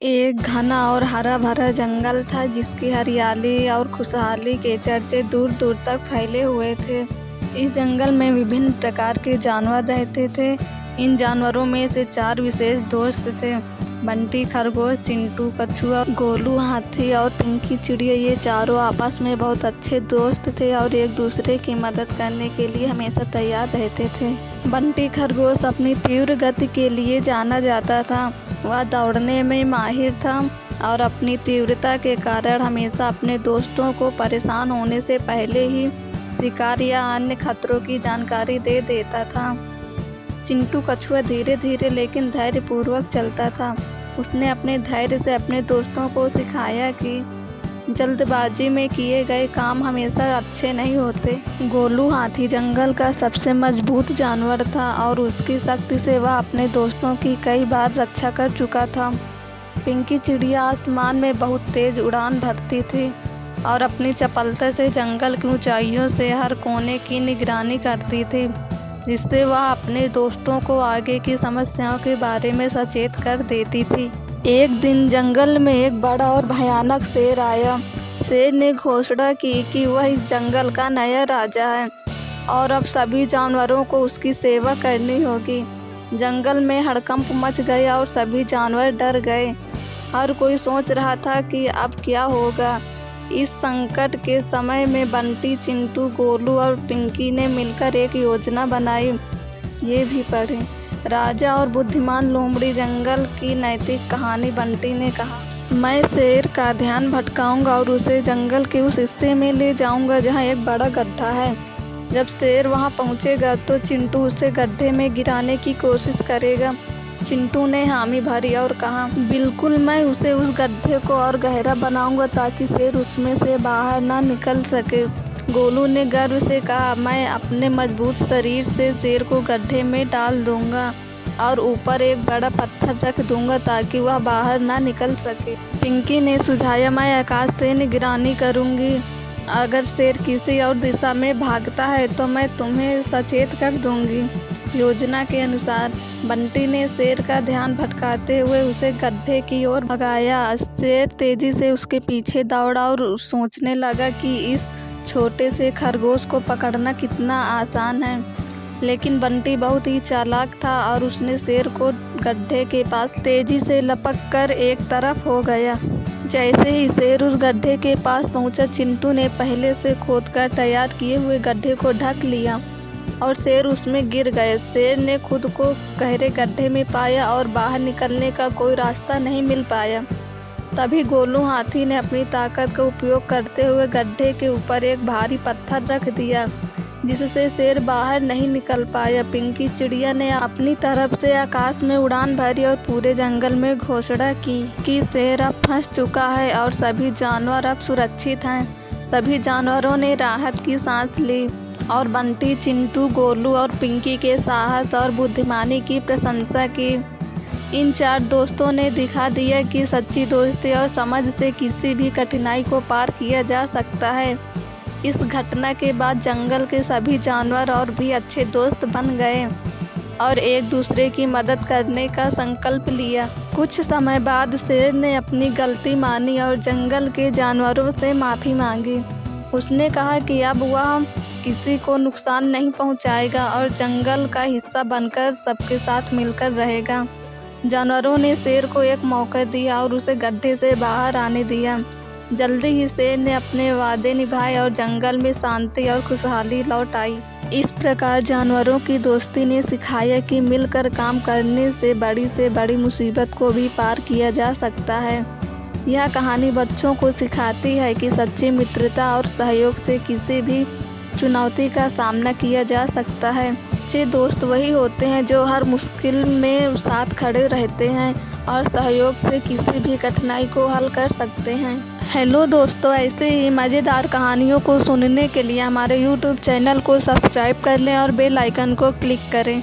एक घना और हरा-भरा जंगल था जिसकी हरियाली और खुशहाली के चर्चे दूर-दूर तक फैले हुए थे। इस जंगल में विभिन्न प्रकार के जानवर रहते थे। इन जानवरों में से 4 विशेष दोस्त थे। बंटी खरगोश, चिंटू कछुआ, गोलू हाथी और पिंकी चिड़िया। ये चारों आपस में बहुत अच्छे दोस्त थे और एक दूसरे की मदद करने के लिए हमेशा तैयार रहते थे। बंटी खरगोश अपनी तीव्र गति के लिए जाना जाता था। वह दौड़ने में माहिर था और अपनी तीव्रता के कारण हमेशा अपने दोस्तों को परेशान होने से पहले ही शिकार या अन्य खतरों की जानकारी दे देता था। चिंटू कछुआ धीरे धीरे लेकिन धैर्यपूर्वक चलता था। उसने अपने धैर्य से अपने दोस्तों को सिखाया कि जल्दबाजी में किए गए काम हमेशा अच्छे नहीं होते। गोलू हाथी जंगल का सबसे मजबूत जानवर था और उसकी शक्ति से वह अपने दोस्तों की कई बार रक्षा कर चुका था। पिंकी चिड़िया आसमान में बहुत तेज उड़ान भरती थी और अपनी चपलता से जंगल की ऊंचाइयों से हर कोने की निगरानी करती थी, जिससे वह अपने दोस्तों को आगे की समस्याओं के बारे में सचेत कर देती थी। एक दिन जंगल में एक बड़ा और भयानक शेर आया। शेर ने घोषणा की कि वह इस जंगल का नया राजा है और अब सभी जानवरों को उसकी सेवा करनी होगी। जंगल में हड़कंप मच गया और सभी जानवर डर गए। हर कोई सोच रहा था कि अब क्या होगा। इस संकट के समय में बंटी, चिंटू, गोलू और पिंकी ने मिलकर एक योजना बनाई। ये भी पढ़ें। राजा और बुद्धिमान लोमड़ी जंगल की नैतिक कहानी। बंटी ने कहा, मैं शेर का ध्यान भटकाऊंगा और उसे जंगल के उस हिस्से में ले जाऊंगा जहां एक बड़ा गड्ढा है। जब शेर वहां पहुंचेगा तो चिंटू उसे गड्ढे में गिराने की कोशिश करेगा। चिंटू ने हामी भरी और कहा, बिल्कुल, मैं उसे उस गड्ढे को और गहरा बनाऊंगा ताकि शेर उसमें से बाहर ना निकल सके। गोलू ने गर्व से कहा, मैं अपने मजबूत शरीर से शेर को गड्ढे में डाल दूंगा और ऊपर एक बड़ा पत्थर रख दूंगा ताकि वह बाहर ना निकल सके। पिंकी ने सुझाया, मैं आकाश से निगरानी करूंगी। अगर शेर किसी और दिशा में भागता है तो मैं तुम्हें सचेत कर दूंगी। योजना के अनुसार बंटी ने शेर का ध्यान भटकाते हुए उसे गड्ढे की ओर भगाया। शेर तेजी से उसके पीछे दौड़ा और सोचने लगा कि इस छोटे से खरगोश को पकड़ना कितना आसान है। लेकिन बंटी बहुत ही चालाक था और उसने शेर को गड्ढे के पास तेजी से लपक कर एक तरफ हो गया। जैसे ही शेर उस गड्ढे के पास पहुंचा, चिंटू ने पहले से खोदकर तैयार किए हुए गड्ढे को ढक लिया और शेर उसमें गिर गए। शेर ने खुद को गहरे गड्ढे में पाया और बाहर निकलने का कोई रास्ता नहीं मिल पाया। तभी गोलू हाथी ने अपनी ताकत का उपयोग करते हुए गड्ढे के ऊपर एक भारी पत्थर रख दिया, जिससे शेर बाहर नहीं निकल पाया। पिंकी चिड़िया ने अपनी तरफ से आकाश में उड़ान भरी और पूरे जंगल में घोषणा की कि शेर अब फंस चुका है और सभी जानवर अब सुरक्षित हैं। सभी जानवरों ने राहत की सांस ली और बंटी, चिंटू, गोलू और पिंकी के साहस और बुद्धिमानी की प्रशंसा की। इन 4 दोस्तों ने दिखा दिया कि सच्ची दोस्ती और समझ से किसी भी कठिनाई को पार किया जा सकता है। इस घटना के बाद जंगल के सभी जानवर और भी अच्छे दोस्त बन गए और एक दूसरे की मदद करने का संकल्प लिया। कुछ समय बाद शेर ने अपनी गलती मानी और जंगल के जानवरों से माफ़ी मांगी। उसने कहा कि अब वह किसी को नुकसान नहीं पहुंचाएगा और जंगल का हिस्सा बनकर सबके साथ मिलकर रहेगा। जानवरों ने शेर को एक मौका दिया और उसे गड्ढे से बाहर आने दिया। जल्दी ही शेर ने अपने वादे निभाए और जंगल में शांति और खुशहाली लौट आई। इस प्रकार जानवरों की दोस्ती ने सिखाया कि मिलकर काम करने से बड़ी मुसीबत को भी पार किया जा सकता है। यह कहानी बच्चों को सिखाती है कि सच्ची मित्रता और सहयोग से किसी भी चुनौती का सामना किया जा सकता है। अच्छे दोस्त वही होते हैं जो हर मुश्किल में साथ खड़े रहते हैं और सहयोग से किसी भी कठिनाई को हल कर सकते हैं। हेलो दोस्तों, ऐसे ही मज़ेदार कहानियों को सुनने के लिए हमारे YouTube चैनल को सब्सक्राइब कर लें और बेल आइकन को क्लिक करें।